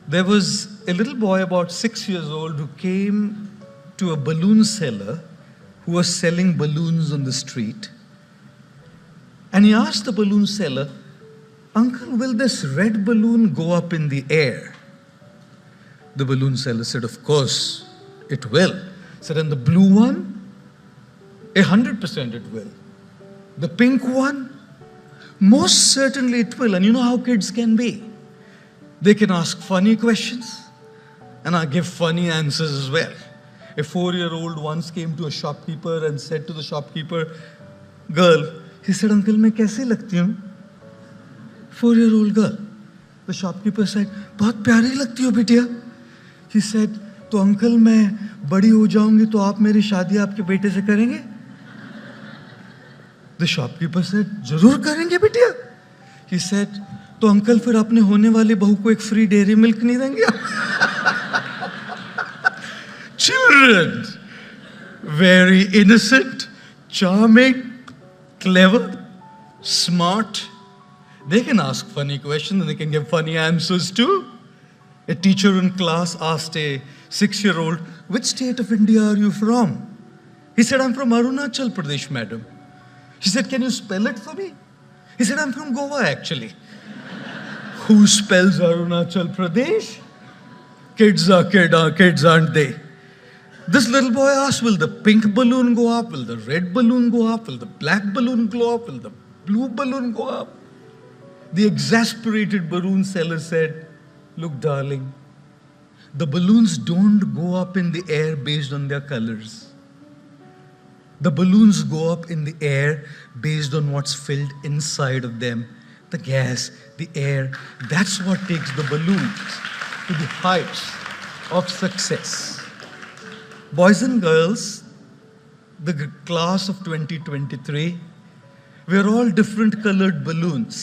There was a little boy about 6 years old who came to a balloon seller who was selling balloons on the street. And he asked the balloon seller, "Uncle, will this red balloon go up in the air?" The balloon seller said, "Of course, it will." He said, "And the blue one?" 100% it will. The pink one? Most certainly it will. And you know how kids can be. They can ask funny questions, and I give funny answers as well. A 4-year-old once came to a shopkeeper and said to the shopkeeper, "Girl," he said, "Uncle, मैं कैसे लगती हूँ?" 4-year-old girl. The shopkeeper said, "बहुत प्यारी लगती हो बिटिया." He said, "तो अंकल मैं बड़ी हो जाऊंगी तो आप मेरी शादी आपके बेटे से करेंगे?" The shopkeeper said, "जरूर करेंगे बिटिया." He said, "तो अंकल फिर अपने होने वाली बहू को एक फ्री डेयरी मिल्क नहीं देंगे?" Children, very innocent, charming, clever, smart. They can ask funny questions and they can give funny answers too. A teacher in class asked a 6-year-old, "Which state of India are you from?" He said, "I'm from Arunachal Pradesh, madam." She said, "Can you spell it for me?" He said, "I'm from Goa, actually." Who spells Arunachal Pradesh? Kids are kids, aren't they? This little boy asked, "Will the pink balloon go up? Will the red balloon go up? Will the black balloon go up? Will the blue balloon go up?" The exasperated balloon seller said, "Look, darling, the balloons don't go up in the air based on their colors. The balloons go up in the air based on what's filled inside of them. The gas, the air, that's what takes the balloons to the heights of success." Boys and girls, the class of 2023, we're all different colored balloons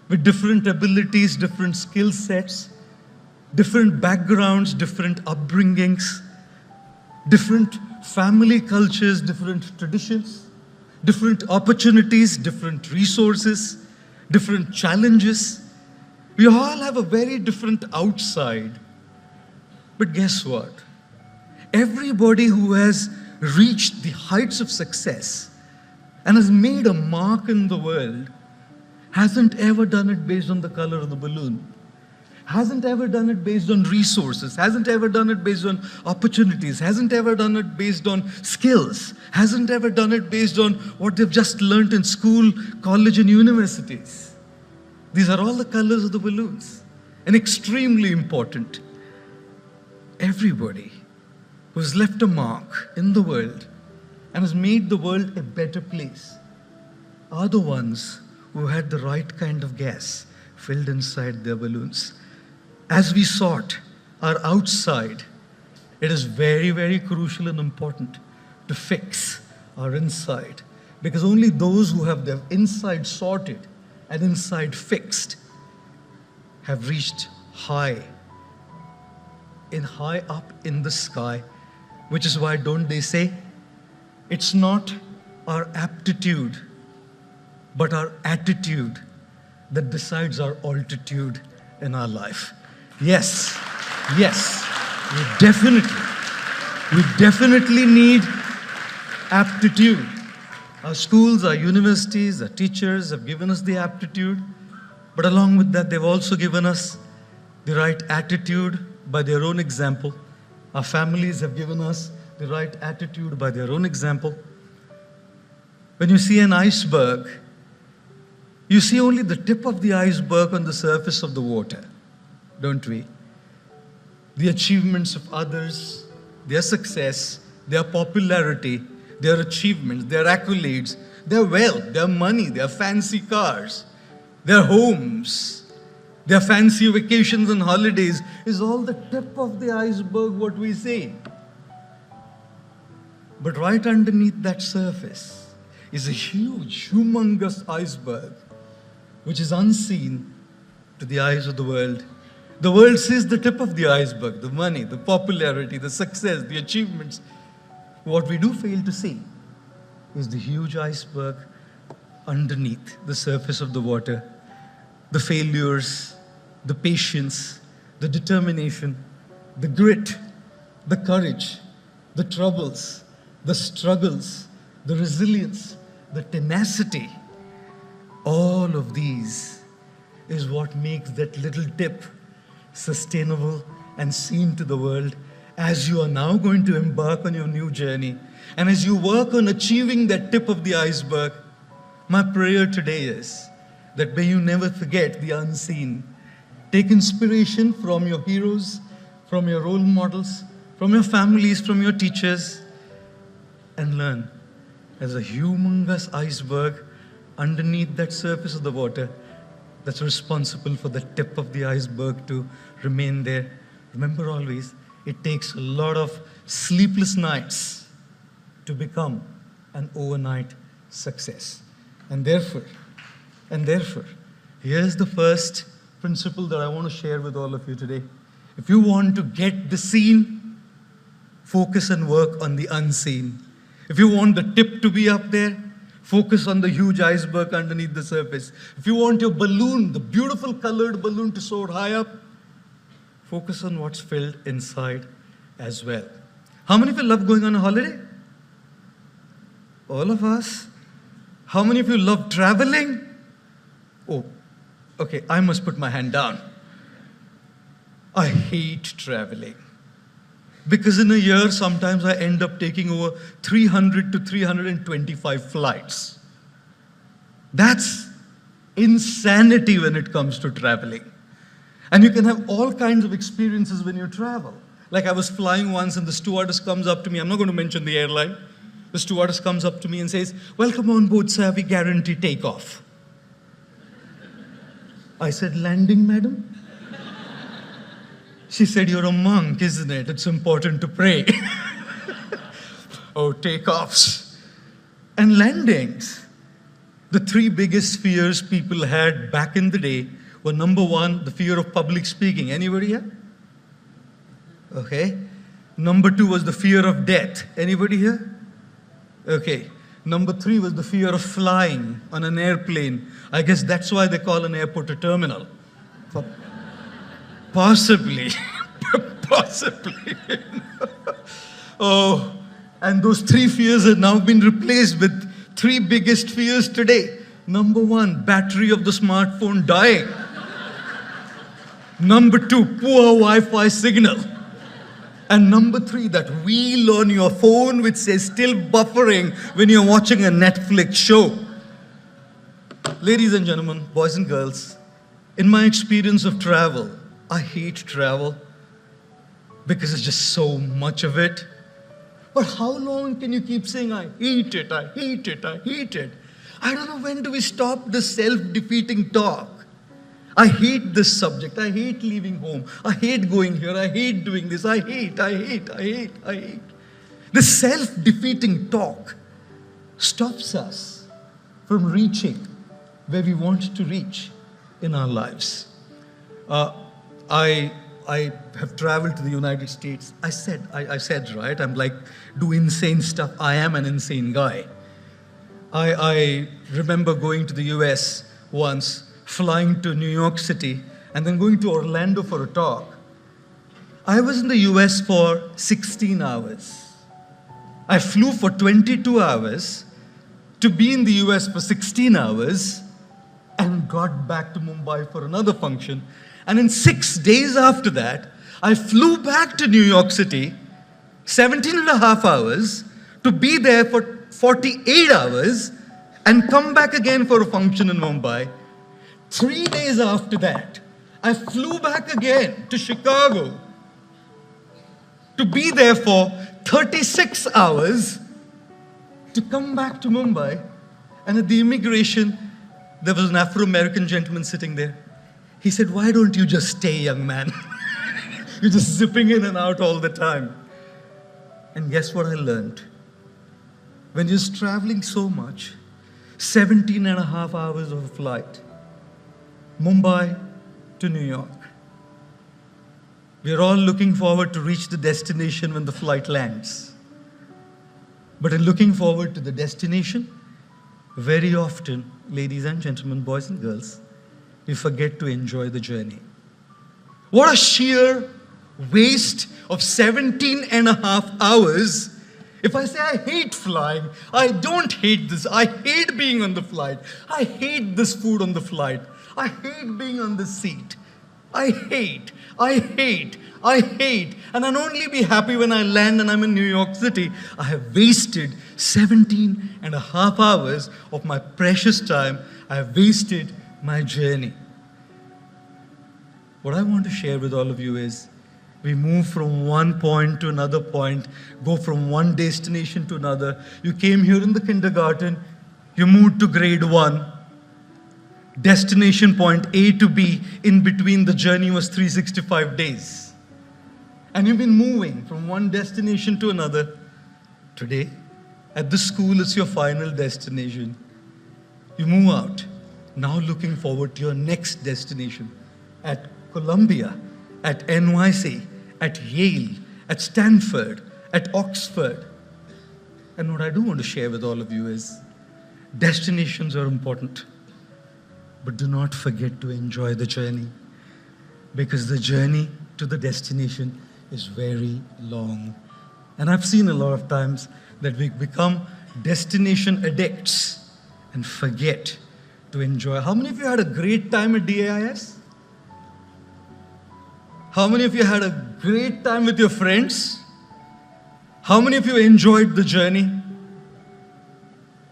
with different abilities, different skill sets, different backgrounds, different upbringings, different family cultures, different traditions, different opportunities, different resources, different challenges. We all have a very different outside. But guess what? Everybody who has reached the heights of success and has made a mark in the world hasn't ever done it based on the color of the balloon. Hasn't ever done it based on resources, hasn't ever done it based on opportunities, hasn't ever done it based on skills, hasn't ever done it based on what they've just learned in school, college, and universities. These are all the colors of the balloons, and extremely important. Everybody who's left a mark in the world and has made the world a better place are the ones who had the right kind of gas filled inside their balloons. As we sort our outside, it is very, very crucial and important to fix our inside, because only those who have their inside sorted and inside fixed have reached high up in the sky, which is why, don't they say, it's not our aptitude, but our attitude that decides our altitude in our life. Yes, we definitely need aptitude. Our schools, our universities, our teachers have given us the aptitude, but along with that, they've also given us the right attitude by their own example. Our families have given us the right attitude by their own example. When you see an iceberg, you see only the tip of the iceberg on the surface of the water, don't we? The achievements of others, their success, their popularity, their achievements, their accolades, their wealth, their money, their fancy cars, their homes, their fancy vacations and holidays is all the tip of the iceberg, what we see. But right underneath that surface is a huge, humongous iceberg, which is unseen to the eyes of the world. The world sees the tip of the iceberg, the money, the popularity, the success, the achievements. What we do fail to see is the huge iceberg underneath the surface of the water, the failures, the patience, the determination, the grit, the courage, the troubles, the struggles, the resilience, the tenacity. All of these is what makes that little tip sustainable and seen to the world as you are now going to embark on your new journey. And as you work on achieving that tip of the iceberg, my prayer today is that may you never forget the unseen. Take inspiration from your heroes, from your role models, from your families, from your teachers, and learn. There's a humongous iceberg underneath that surface of the water that's responsible for the tip of the iceberg to remain there. Remember always, it takes a lot of sleepless nights to become an overnight success. And therefore, here's the first principle that I want to share with all of you today. If you want to get the seen, focus and work on the unseen. If you want the tip to be up there, focus on the huge iceberg underneath the surface. If you want your balloon, the beautiful colored balloon, to soar high up, focus on what's filled inside as well. How many of you love going on a holiday? All of us. How many of you love traveling? Oh, okay, I must put my hand down. I hate traveling. Because in a year, sometimes I end up taking over 300 to 325 flights. That's insanity when it comes to traveling. And you can have all kinds of experiences when you travel. Like I was flying once and the stewardess comes up to me. I'm not going to mention the airline. The stewardess comes up to me and says, "Welcome on board, sir. We guarantee takeoff." I said, "Landing, madam?" She said, "You're a monk, isn't it? It's important to pray." Oh, takeoffs and landings. The three biggest fears people had back in the day were, number one, the fear of public speaking. Anybody here? Okay. Number two was the fear of death. Anybody here? Okay. Number three was the fear of flying on an airplane. I guess that's why they call an airport a terminal. Possibly. Possibly. Oh, and those three fears have now been replaced with three biggest fears today. Number one, battery of the smartphone dying. Number two, poor Wi-Fi signal. And number three, that wheel on your phone which says still buffering when you're watching a Netflix show. Ladies and gentlemen, boys and girls, in my experience of travel, I hate travel because it's just so much of it. But how long can you keep saying, "I hate it, I hate it, I hate it"? I don't know, when do we stop this self-defeating talk? I hate this subject. I hate leaving home. I hate going here. I hate doing this. I hate. This self-defeating talk stops us from reaching where we want to reach in our lives. I have traveled to the United States. I said, right? I'm like, do insane stuff. I am an insane guy. I remember going to the US once, flying to New York City, and then going to Orlando for a talk. I was in the US for 16 hours. I flew for 22 hours to be in the US for 16 hours and got back to Mumbai for another function. And in 6 days after that, I flew back to New York City, 17 and a half hours, to be there for 48 hours and come back again for a function in Mumbai. 3 days after that, I flew back again to Chicago to be there for 36 hours to come back to Mumbai. And at the immigration, there was an Afro-American gentleman sitting there. He said, "Why don't you just stay, young man? You're just zipping in and out all the time." And guess what I learned? When you're traveling so much, 17 and a half hours of a flight, Mumbai to New York. We're all looking forward to reach the destination when the flight lands. But in looking forward to the destination, very often, ladies and gentlemen, boys and girls, we forget to enjoy the journey. What a sheer waste of 17 and a half hours. If I say I hate flying, I don't hate this. I hate being on the flight. I hate this food on the flight. I hate being on the seat. I hate. And I'll only be happy when I land and I'm in New York City. I have wasted 17 and a half hours of my precious time. I have wasted my journey. What I want to share with all of you is, we move from one point to another point, go from one destination to another. You came here in the kindergarten, you moved to grade 1. Destination point A to B, in between the journey was 365 days. And you've been moving from one destination to another. Today, at the school, it's your final destination. You move out, now looking forward to your next destination. At Columbia, at NYC, at Yale, at Stanford, at Oxford. And what I do want to share with all of you is, destinations are important, but do not forget to enjoy the journey, because the journey to the destination is very long. And I've seen a lot of times that we become destination addicts and forget to enjoy. How many of you had a great time at DAIS? How many of you had a great time with your friends? How many of you enjoyed the journey?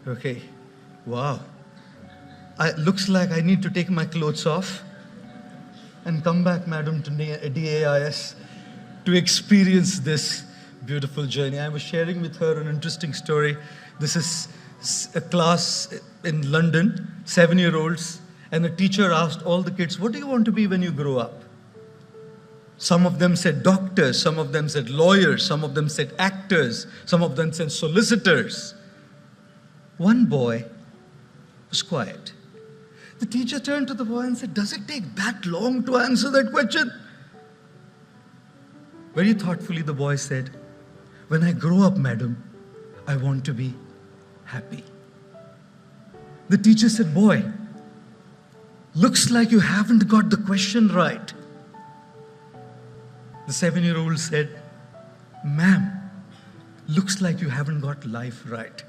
Okay, wow. Looks like I need to take my clothes off and come back, madam, to DAIS to experience this beautiful journey. I was sharing with her an interesting story. This is a class in London, 7-year-olds, and the teacher asked all the kids, what do you want to be when you grow up? Some of them said doctors, some of them said lawyers, some of them said actors, some of them said solicitors. One boy was quiet. The teacher turned to the boy and said, does it take that long to answer that question? Very thoughtfully, the boy said, when I grow up, madam, I want to be happy. The teacher said, boy, looks like you haven't got the question right. The 7-year-old said, ma'am, looks like you haven't got life right.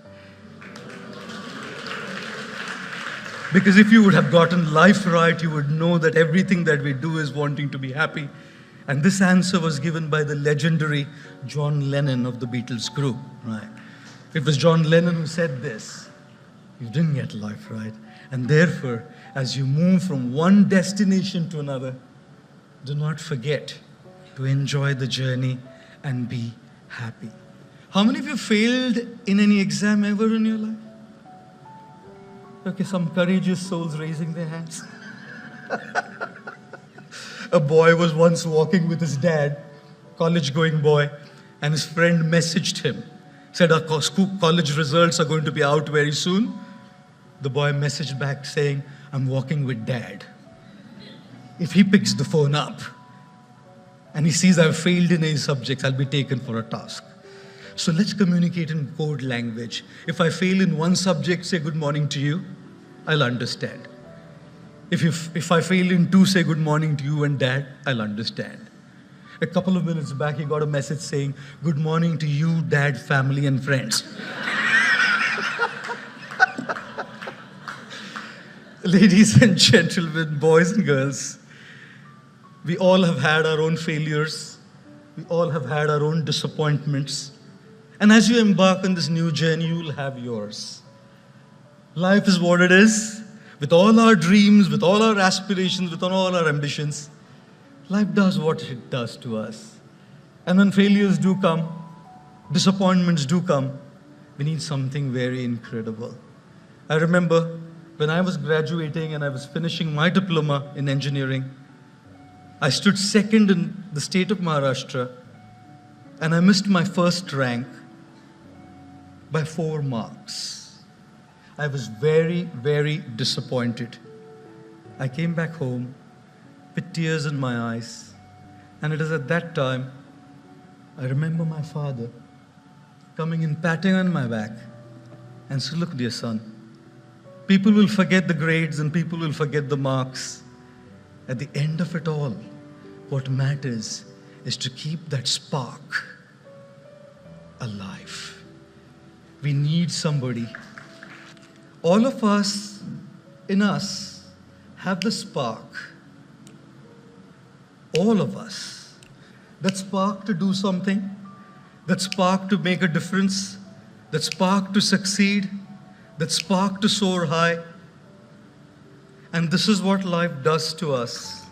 Because if you would have gotten life right, you would know that everything that we do is wanting to be happy. And this answer was given by the legendary John Lennon of the Beatles group. Right? It was John Lennon who said this. You didn't get life right. And therefore, as you move from one destination to another, do not forget to enjoy the journey and be happy. How many of you failed in any exam ever in your life? Okay, some courageous souls raising their hands. A boy was once walking with his dad, college-going boy, and his friend messaged him, said, our college results are going to be out very soon. The boy messaged back saying, I'm walking with dad. If he picks the phone up and he sees I've failed in any subjects, I'll be taken for a task. So let's communicate in code language. If I fail in one subject, say good morning to you, I'll understand. If I fail in 2, say good morning to you and dad, I'll understand. A couple of minutes back, he got a message saying, good morning to you, dad, family, and friends. Ladies and gentlemen, boys and girls, we all have had our own failures. We all have had our own disappointments. And as you embark on this new journey, you will have yours. Life is what it is. With all our dreams, with all our aspirations, with all our ambitions, life does what it does to us. And when failures do come, disappointments do come, we need something very incredible. I remember when I was graduating and I was finishing my diploma in engineering, I stood second in the state of Maharashtra, and I missed my first rank by 4 marks. I was very, very disappointed. I came back home with tears in my eyes, and it is at that time I remember my father coming and patting on my back and said, look, dear son, people will forget the grades and people will forget the marks. At the end of it all, What matters is to keep that spark alive. We need somebody. All of us, in us, have the spark. All of us. That spark to do something, that spark to make a difference, that spark to succeed, that spark to soar high. And this is what life does to us.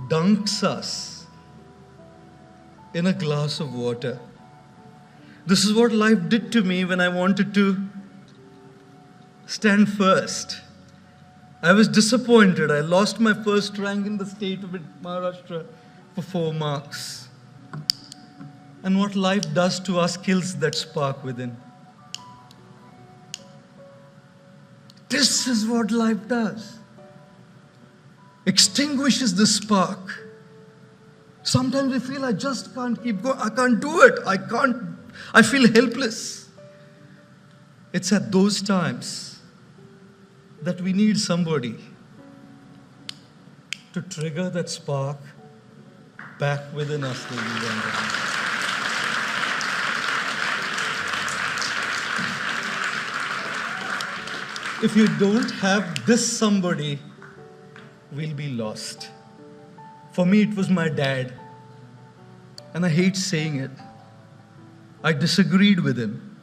Dunks us in a glass of water. This is what life did to me when I wanted to stand first. I was disappointed. I lost my first rank in the state of Maharashtra for 4 marks. And what life does to us kills that spark within. This is what life does. Extinguishes the spark. Sometimes we feel I just can't keep going. I can't do it. I feel helpless. It's at those times that we need somebody to trigger that spark back within us, ladies and gentlemen. If you don't have this somebody, we'll be lost. For me, it was my dad. And I hate saying it. I disagreed with him.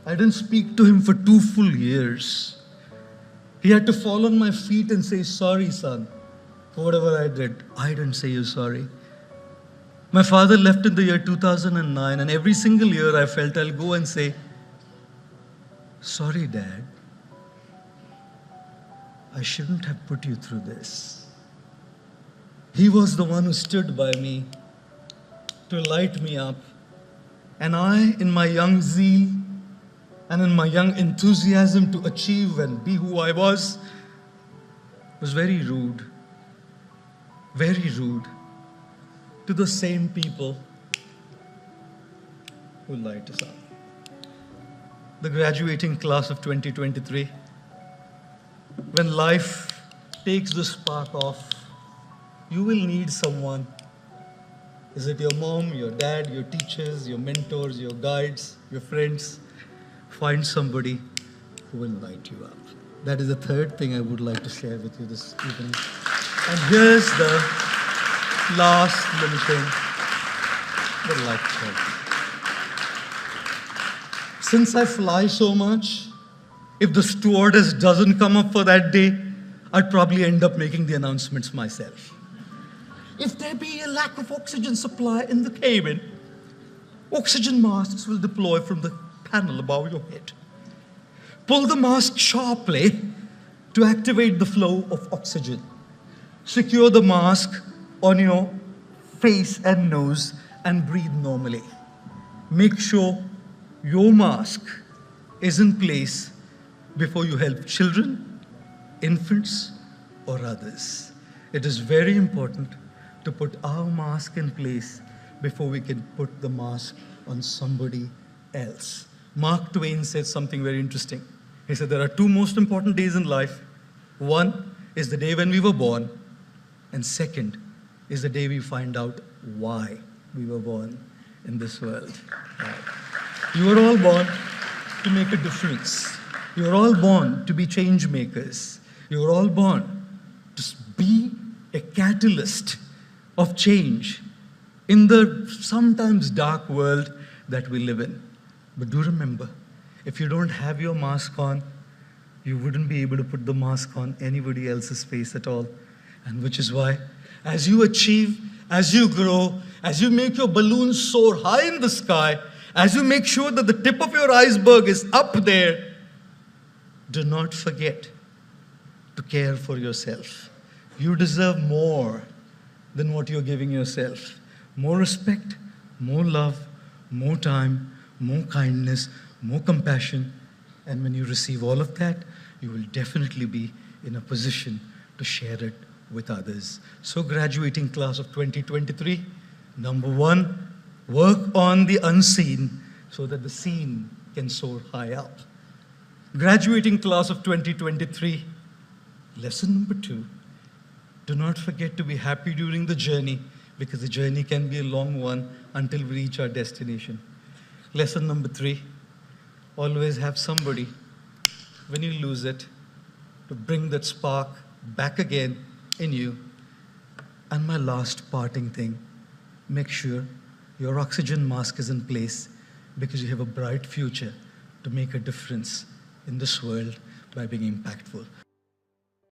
I didn't speak to him for 2 full years. He had to fall on my feet and say, sorry, son, for whatever I did. I didn't say you're sorry. My father left in the year 2009, and every single year I felt I'll go and say, sorry, Dad. I shouldn't have put you through this. He was the one who stood by me to light me up. And I, in my young zeal and in my young enthusiasm to achieve and be who I was very rude to the same people who light us up. The graduating class of 2023, when life takes the spark off, you will need someone. Is it your mom, your dad, your teachers, your mentors, your guides, your friends? Find somebody who will light you up. That is the third thing I would like to share with you this evening. And here's the last little thing, the life check. Since I fly so much, if the stewardess doesn't come up for that day, I'd probably end up making the announcements myself. If there be a lack of oxygen supply in the cabin, oxygen masks will deploy from the panel above your head. Pull the mask sharply to activate the flow of oxygen. Secure the mask on your face and nose and breathe normally. Make sure your mask is in place before you help children, infants, or others. It is very important to put our mask in place before we can put the mask on somebody else. Mark Twain said something very interesting. He said there are 2 most important days in life. One is the day when we were born, and second is the day we find out why we were born in this world. You were all born to make a difference. You were all born to be change makers. You were all born to be a catalyst of change in the sometimes dark world that we live in. But do remember, if you don't have your mask on, you wouldn't be able to put the mask on anybody else's face at all. And which is why, as you achieve, as you grow, as you make your balloon soar high in the sky, as you make sure that the tip of your iceberg is up there, do not forget to care for yourself. You deserve more than what you're giving yourself. More respect, more love, more time, more kindness, more compassion. And when you receive all of that, you will definitely be in a position to share it with others. So graduating class of 2023, number 1, work on the unseen so that the seen can soar high up. Graduating class of 2023, lesson number 2, Do not forget to be happy during the journey, because the journey can be a long one until we reach our destination. Lesson number 3, always have somebody, when you lose it, to bring that spark back again in you. And my last parting thing, make sure your oxygen mask is in place, because you have a bright future to make a difference in this world by being impactful.